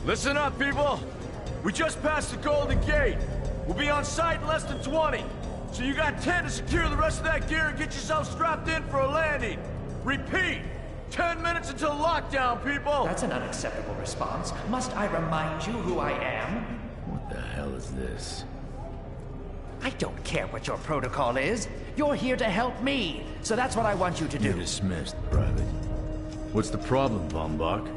Listen up, people! We just passed the Golden Gate. We'll be on site in less than 20. So you got 10 to secure the rest of that gear and get yourself strapped in for a landing. Repeat! 10 minutes until lockdown, people! That's an unacceptable response. Must I remind you who I am? What the hell is this? I don't care what your protocol is. You're here to help me, so that's what I want you to You're do. dismissed, Private. What's the problem, Bombach?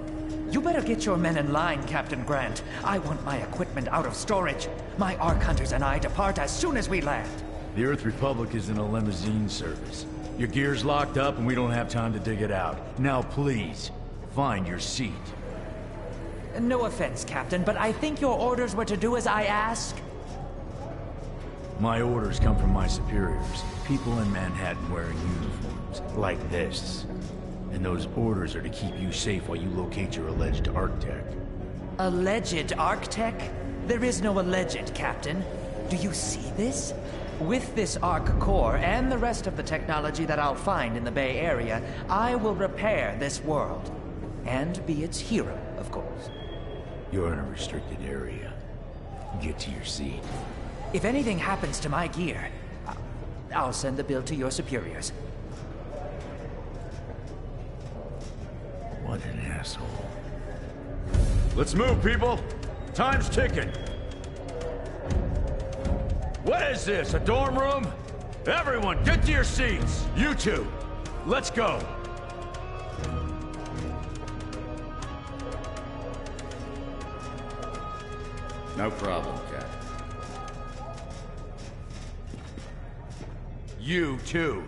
You better get your men in line, Captain Grant. I want my equipment out of storage. My Ark Hunters and I depart as soon as we land. The Earth Republic is in a limousine service. Your gear's locked up and we don't have time to dig it out. Now please, find your seat. No offense, Captain, but I think your orders were to do as I ask. My orders come from my superiors. People in Manhattan wearing uniforms, like this. And those orders are to keep you safe while you locate your alleged Arc-Tech. Alleged Arc-Tech? There is no alleged, Captain. Do you see this? With this Arc core and the rest of the technology that I'll find in the Bay Area, I will repair this world. And be its hero, of course. You're in a restricted area. Get to your seat. If anything happens to my gear, I'll send the bill to your superiors. What an asshole. Let's move, people! Time's ticking! What is this, a dorm room? Everyone, get to your seats! You two, let's go! No problem, Cap. You too.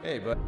Hey, bud.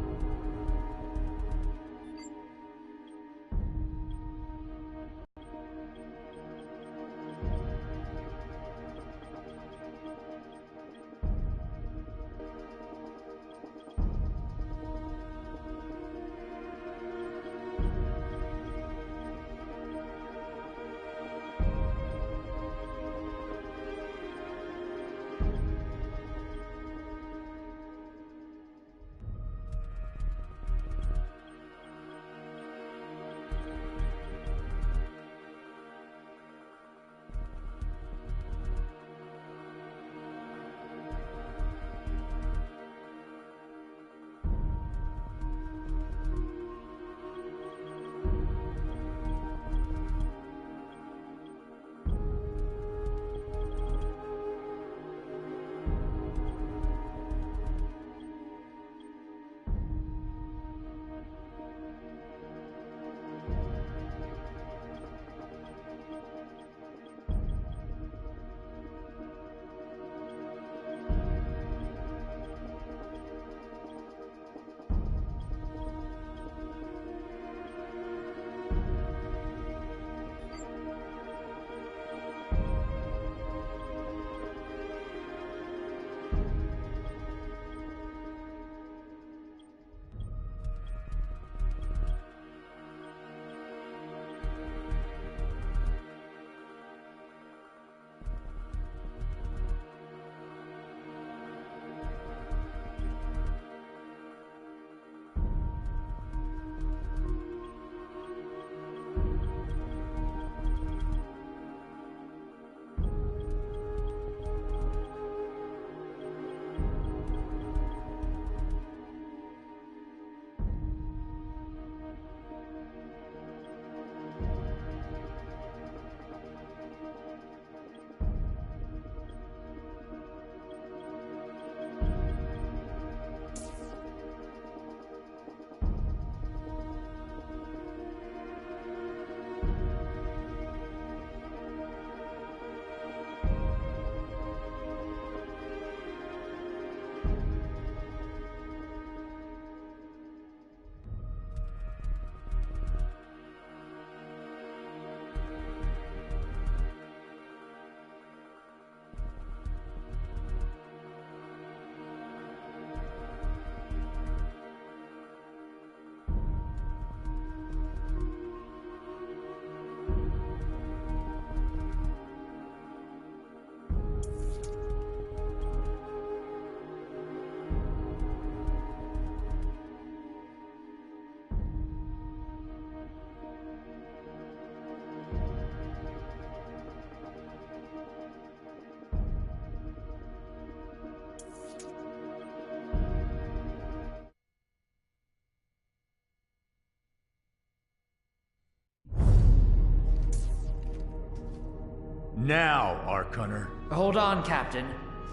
Now, Ark Hunter. Hold on, Captain.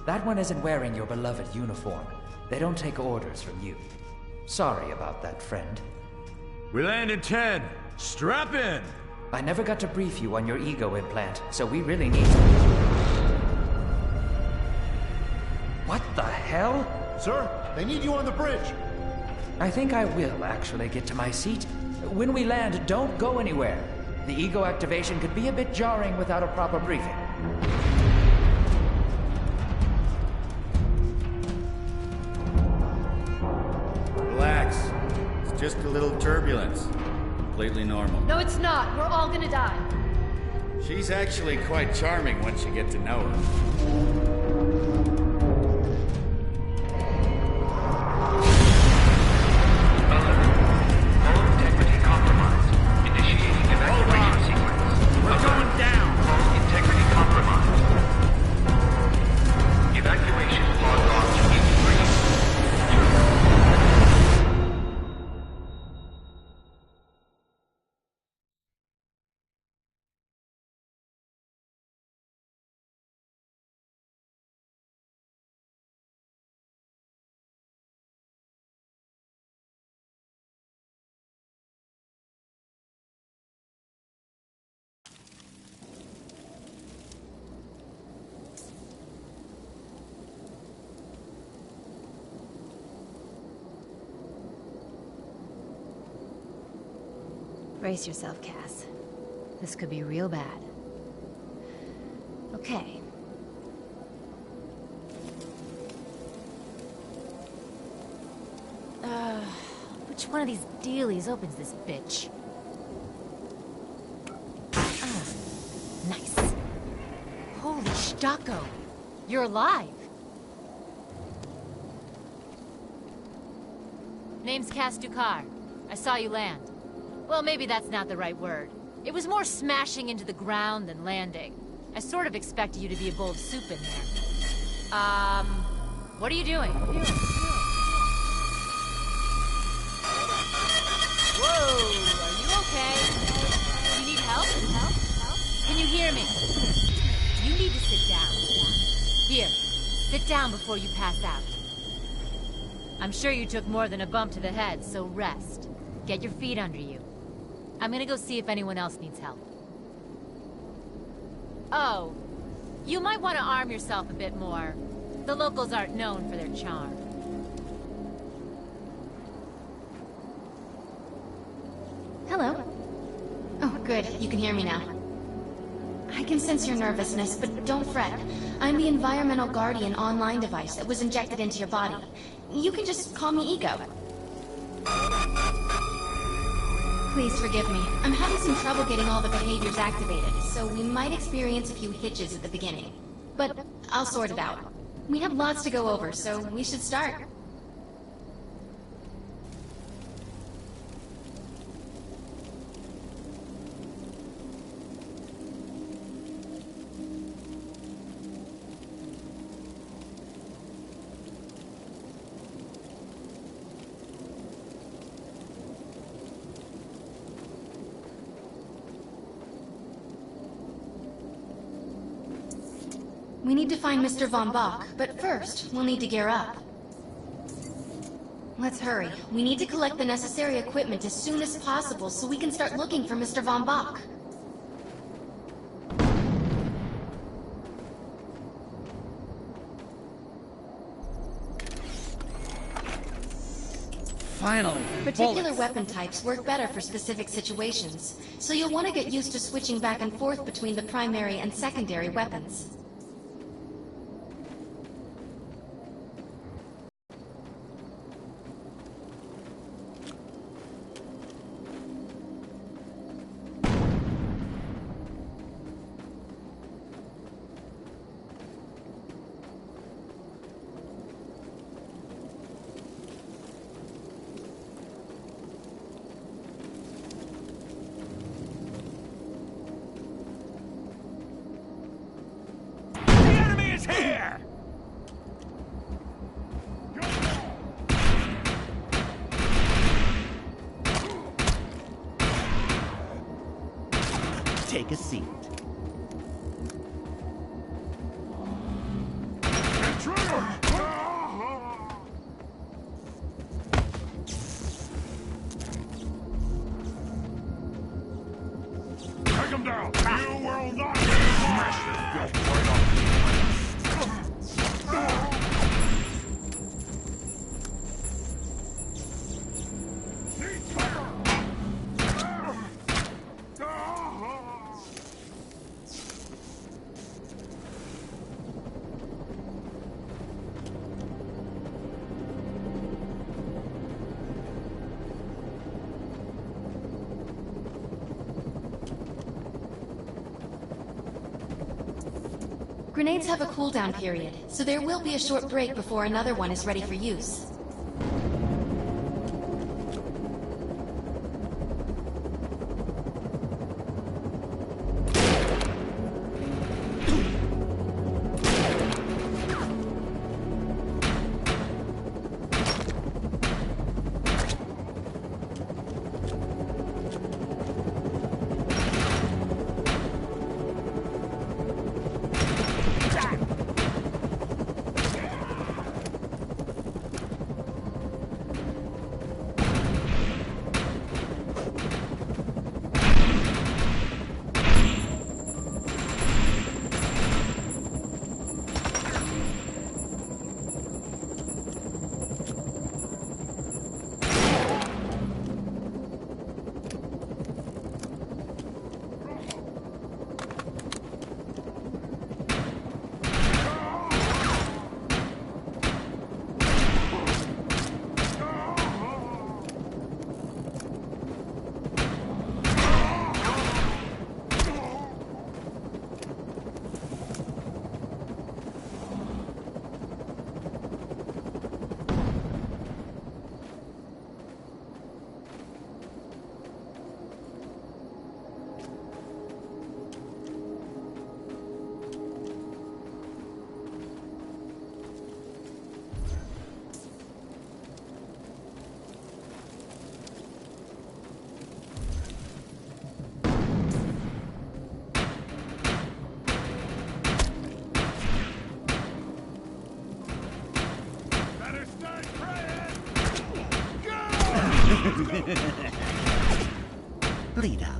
That one isn't wearing your beloved uniform. They don't take orders from you. Sorry about that, friend. We land in 10. Strap in! I never got to brief you on your ego implant, so we really need to... What the hell? Sir, they need you on the bridge. I think I will actually get to my seat. When we land, don't go anywhere. The ego activation could be a bit jarring without a proper briefing. Relax. It's just a little turbulence. Completely normal. No, it's not. We're all gonna die. She's actually quite charming once you get to know her. Brace yourself, Cass. This could be real bad. Okay. Which one of these dealies opens this bitch? Nice. Holy Stocko! You're alive! Name's Cass Dukar. I saw you land. Well, maybe that's not the right word. It was more smashing into the ground than landing. I sort of expected you to be a bowl of soup in there. What are you doing? Whoa, are you okay? Do you need help? Can you hear me? You need to sit down. Here, sit down before you pass out. I'm sure you took more than a bump to the head, so rest. Get your feet under you. I'm gonna go see if anyone else needs help. Oh, you might want to arm yourself a bit more. The locals aren't known for their charm. Hello. Oh, good. You can hear me now. I can sense your nervousness, but don't fret. I'm the Environmental Guardian online device that was injected into your body. You can just call me Ego. Please forgive me. I'm having some trouble getting all the behaviors activated, so we might experience a few hitches at the beginning. But I'll sort it out. We have lots to go over, so we should start. We need to find Mr. Von Bach, but first, we'll need to gear up. Let's hurry. We need to collect the necessary equipment as soon as possible so we can start looking for Mr. Von Bach. Finally, Particular bullets. weapon types work better for specific situations, so you'll want to get used to switching back and forth between the primary and secondary weapons. Here! Take a seat. Take him down! You will not smash this guilt right off! Grenades have a cooldown period, so there will be a short break before another one is ready for use. Lead out.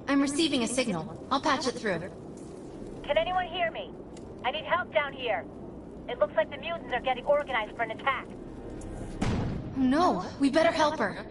I'm receiving a signal. I'll patch it through. Can anyone hear me? I need help down here. It looks like the mutants are getting organized for an attack. No, we better help her.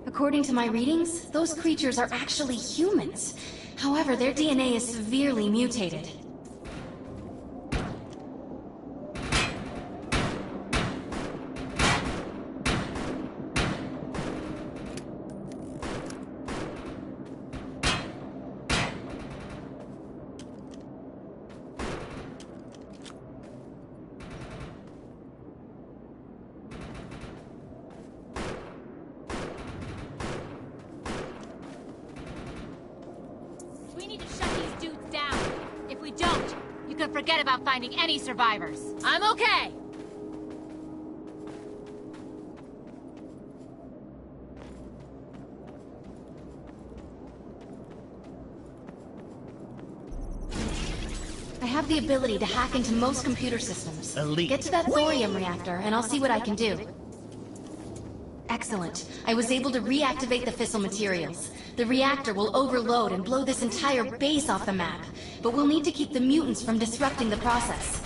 According to my readings, those creatures are actually humans. However, their DNA is severely mutated. We need to shut these dudes down. If we don't, you can forget about finding any survivors. I'm okay. I have the ability to hack into most computer systems. Elite. Get to that thorium reactor, and I'll see what I can do. Excellent. I was able to reactivate the fissile materials. The reactor will overload and blow this entire base off the map, but we'll need to keep the mutants from disrupting the process.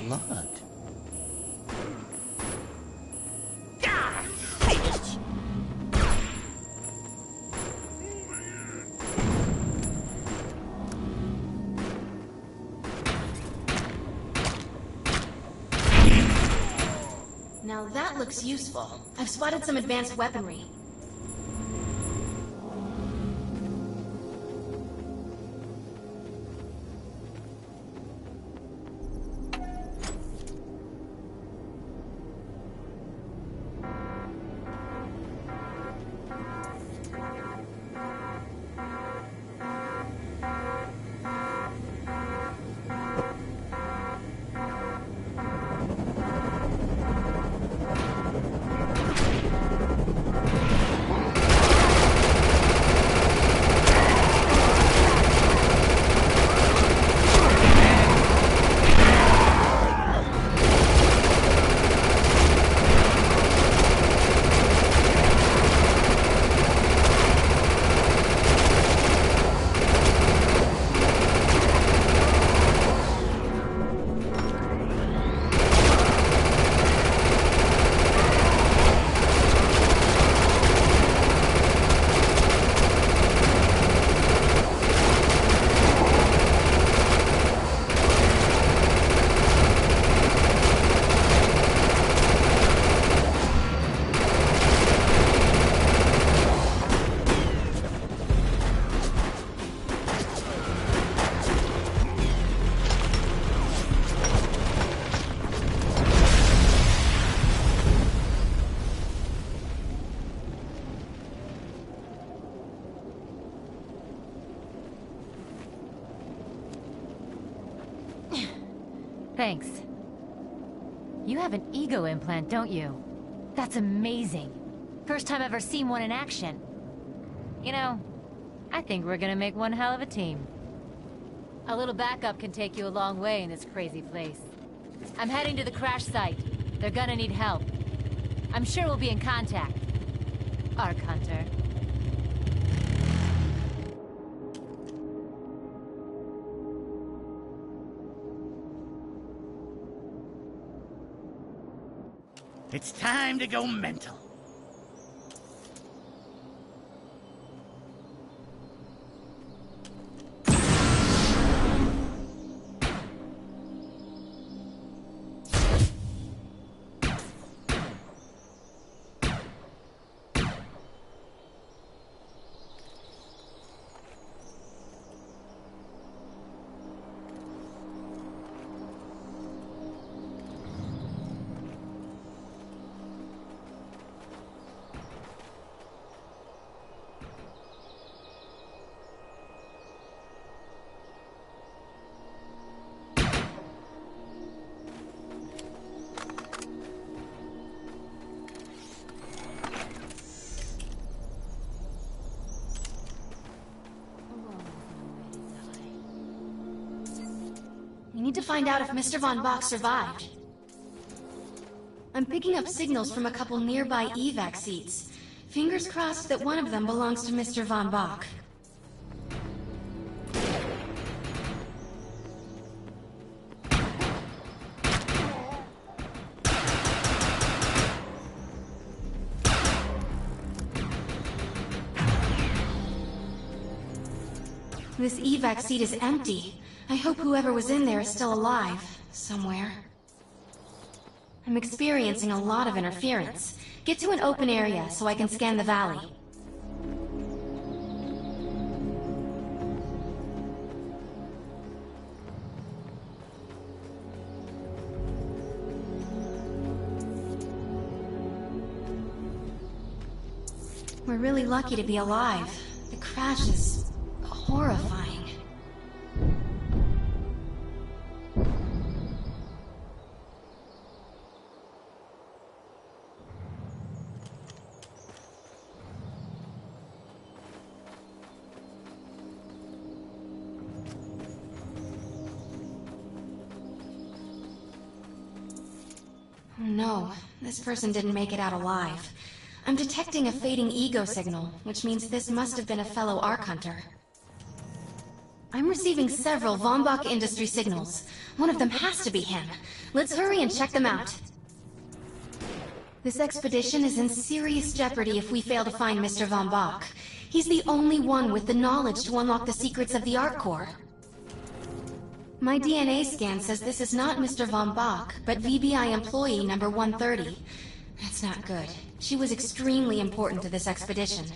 Blood. Now that looks useful. I've spotted some advanced weaponry. Thanks. You have an ego implant, don't you? That's amazing. First time I've ever seen one in action. You know, I think we're gonna make one hell of a team. A little backup can take you a long way in this crazy place. I'm heading to the crash site. They're gonna need help. I'm sure we'll be in contact. Arc Hunter. It's time to go mental. We need to find out if Mr. Von Bach survived. I'm picking up signals from a couple nearby evac seats. Fingers crossed that one of them belongs to Mr. Von Bach. This evac seat is empty. I hope whoever was in there is still alive, somewhere. I'm experiencing a lot of interference. Get to an open area so I can scan the valley. We're really lucky to be alive. The crash is horrifying. No, this person didn't make it out alive. I'm detecting a fading ego signal, which means this must have been a fellow Arc Hunter. I'm receiving several Von Bach Industry signals. One of them has to be him. Let's hurry and check them out. This expedition is in serious jeopardy if we fail to find Mr. Von Bach. He's the only one with the knowledge to unlock the secrets of the Arc Core. My DNA scan says this is not Mr. Von Bach, but VBI employee number 130. That's not good. She was extremely important to this expedition.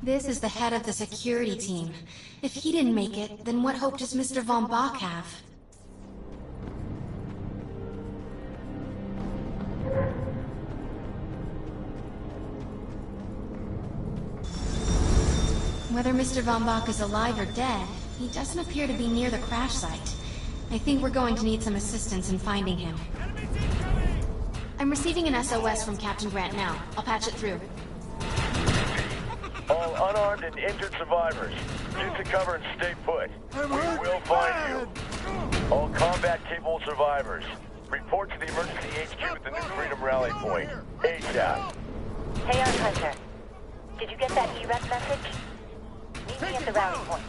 This is the head of the security team. If he didn't make it, then what hope does Mr. Von Bach have? Whether Mr. Von Bach is alive or dead, he doesn't appear to be near the crash site. I think we're going to need some assistance in finding him. I'm receiving an SOS from Captain Grant now. I'll patch it through. All unarmed and injured survivors, get to cover and stay put. We will find you. All combat-capable survivors, report to the emergency HQ at the New Freedom Rally Point. ASAP. Hey, Arc Hunter. Did you get that EREC message? Meet me at the rally point.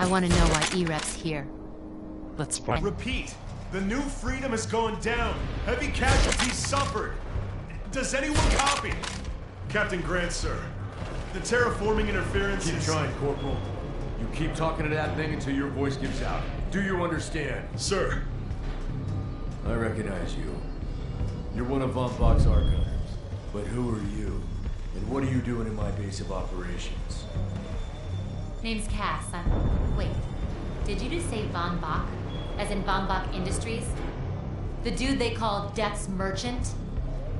I want to know why E-Rep's here. Let's find... Repeat. The New Freedom is going down. Heavy casualties suffered. Does anyone copy? Captain Grant, sir. The terraforming interference Keep is... trying, Corporal. You keep talking to that thing until your voice gives out. Do you understand? Sir. I recognize you. You're one of Von Bach's archives. But who are you? And what are you doing in my base of operations? Name's Cass. Wait. Did you just say Von Bach? As in Von Bach Industries? The dude they call Death's Merchant?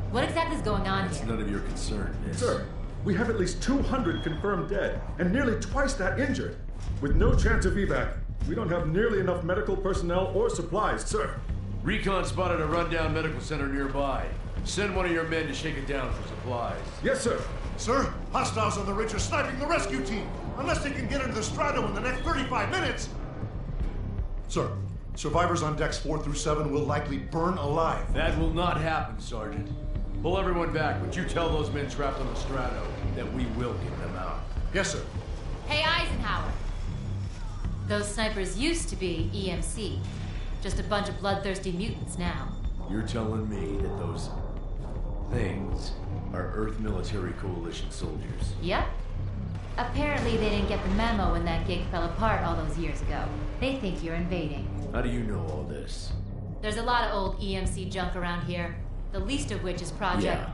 What exactly is going on It's here? none of your concern, miss. Sir, we have at least 200 confirmed dead, and nearly twice that injured. With no chance of evac, we don't have nearly enough medical personnel or supplies, sir. Recon spotted a rundown medical center nearby. Send one of your men to shake it down for supplies. Yes, sir. Sir, hostiles on the ridge are sniping the rescue team. Unless they can get into the Strato in the next 35 minutes. Sir, survivors on decks 4 through 7 will likely burn alive. That will not happen, Sergeant. Pull everyone back, but you tell those men trapped on the Strato that we will get them out. Yes, sir. Hey, Eisenhower. Those snipers used to be EMC. Just a bunch of bloodthirsty mutants now. You're telling me that those things are Earth Military Coalition soldiers? Yep. Apparently they didn't get the memo when that gig fell apart all those years ago. They think you're invading. How do you know all this? There's a lot of old EMC junk around here. The least of which is Project... Yeah.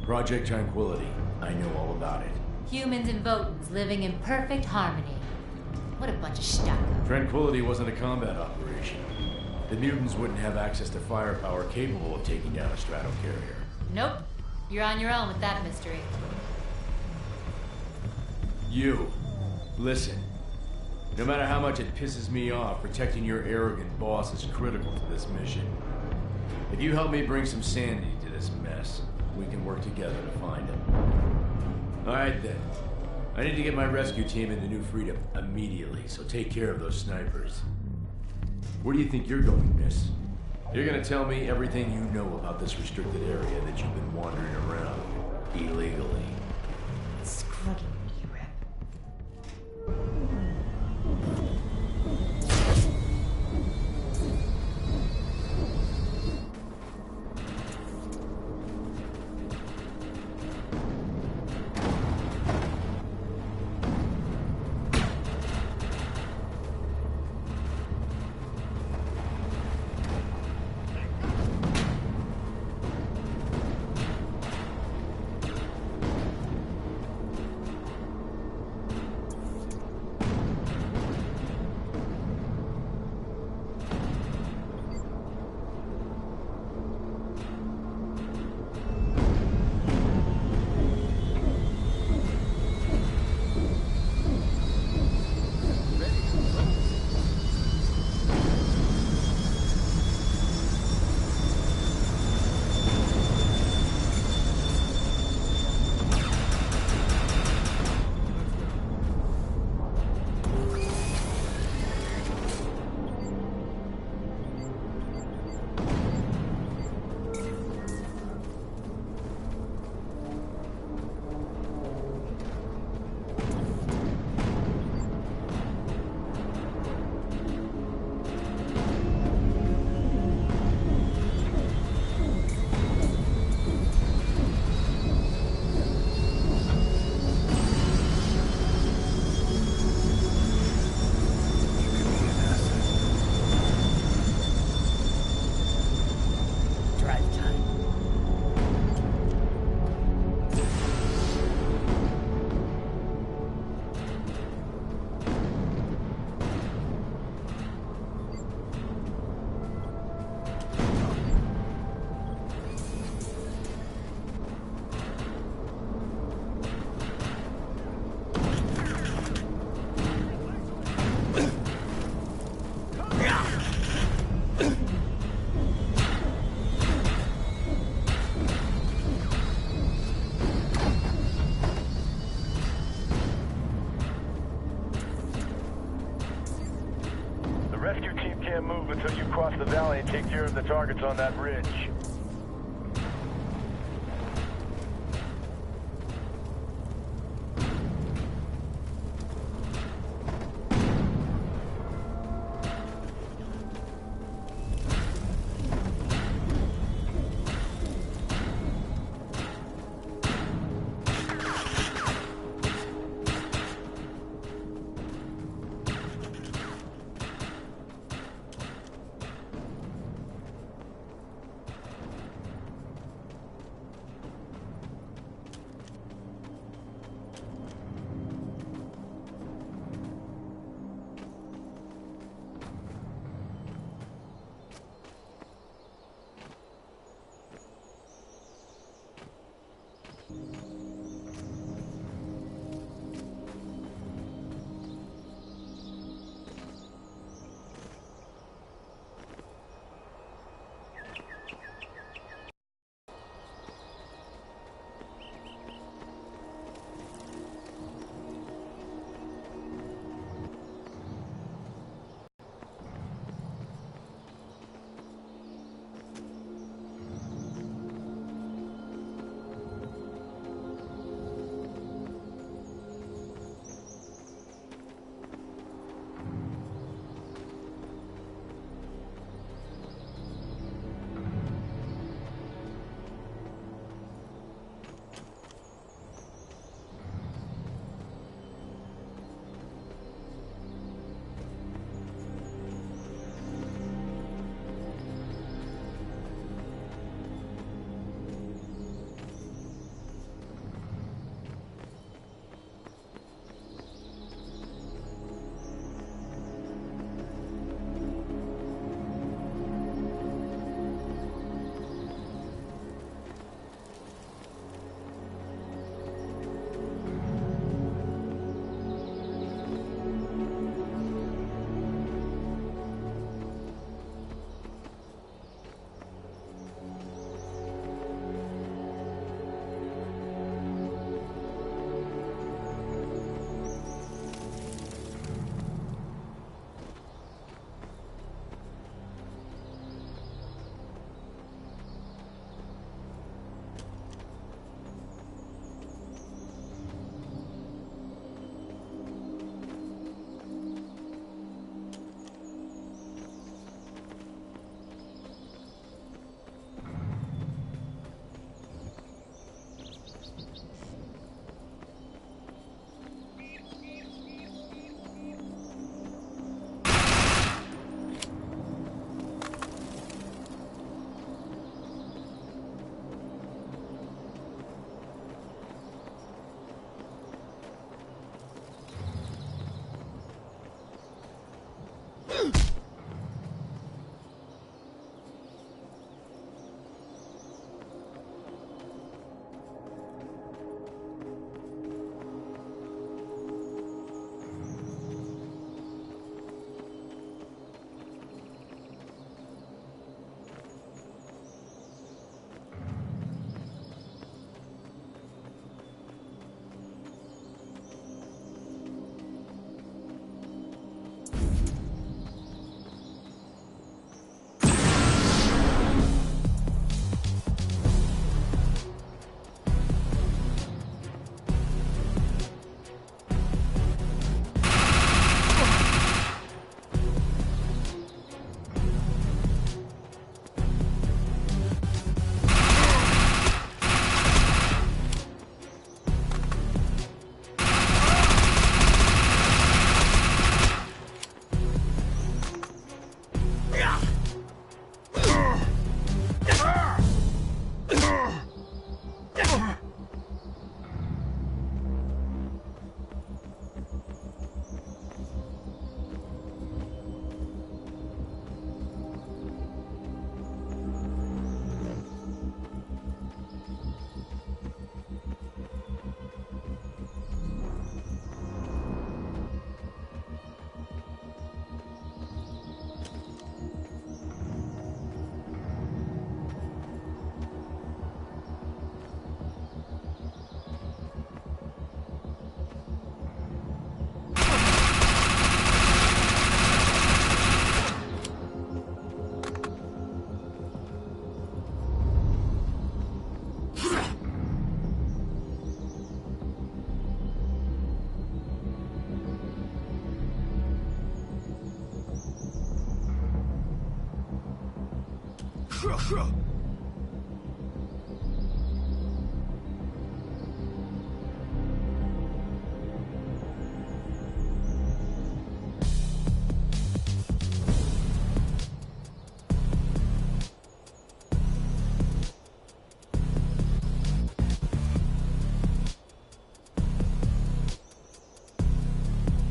Project Tranquility. I know all about it. Humans and Votans living in perfect harmony. What a bunch of stucco. Tranquility wasn't a combat operation. The mutants wouldn't have access to firepower capable of taking down a strato carrier. Nope. You're on your own with that mystery. You. Listen. No matter how much it pisses me off, protecting your arrogant boss is critical to this mission. If you help me bring some sanity to this mess, we can work together to find him. Alright then. I need to get my rescue team into New Freedom immediately, so take care of those snipers. Where do you think you're going, miss? You're gonna tell me everything you know about this restricted area that you've been wandering around illegally. Scruggy E-Rep. Can't move until you cross the valley and take care of the targets on that ridge.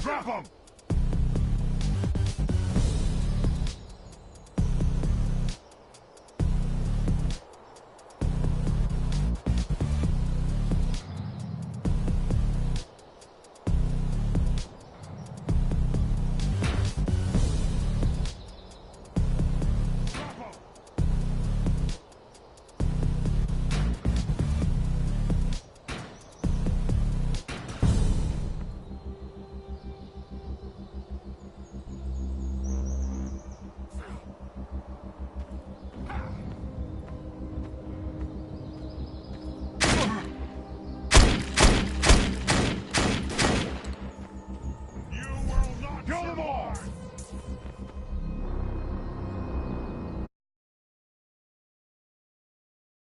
Drop him!